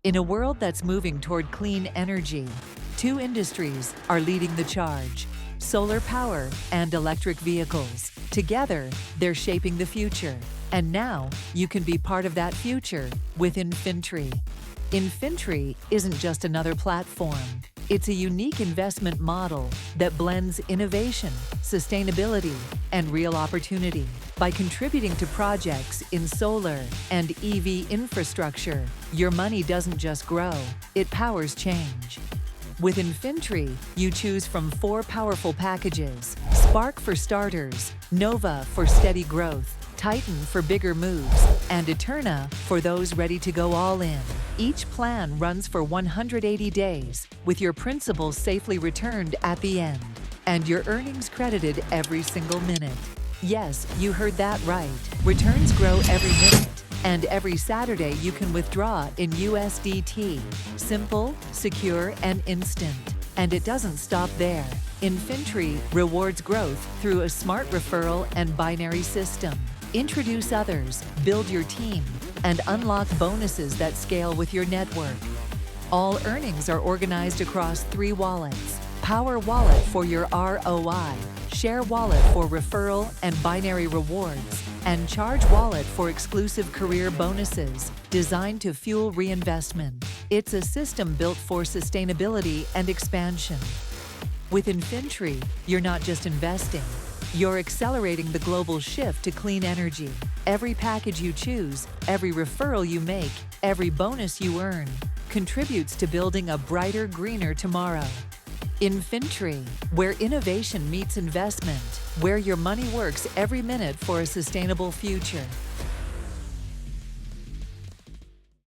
In a world that's moving toward clean energy, two industries are leading the charge: solar power and electric vehicles. Together, they're shaping the future. And now, you can be part of that future with Infintri. Infintri isn't just another platform. It's a unique investment model that blends innovation, sustainability, and real opportunity. By contributing to projects in solar and EV infrastructure, your money doesn't just grow, it powers change. With Infintri, you choose from 4 powerful packages: Spark for starters, Nova for steady growth, Titan for bigger moves, and Eterna for those ready to go all in. Each plan runs for 180 days, with your principal safely returned at the end, and your earnings credited every single minute. Yes, you heard that right. Returns grow every minute, and every Saturday you can withdraw in USDT. Simple, secure, and instant. And it doesn't stop there. Infintri rewards growth through a smart referral and binary system. Introduce others, build your team, and unlock bonuses that scale with your network. All earnings are organized across 3 wallets: Power Wallet for your ROI, Share Wallet for referral and binary rewards, and Charge Wallet for exclusive career bonuses designed to fuel reinvestment. It's a system built for sustainability and expansion. With Infintri, you're not just investing, you're accelerating the global shift to clean energy. Every package you choose, every referral you make, every bonus you earn, contributes to building a brighter, greener tomorrow. Infintri, where innovation meets investment, where your money works every minute for a sustainable future.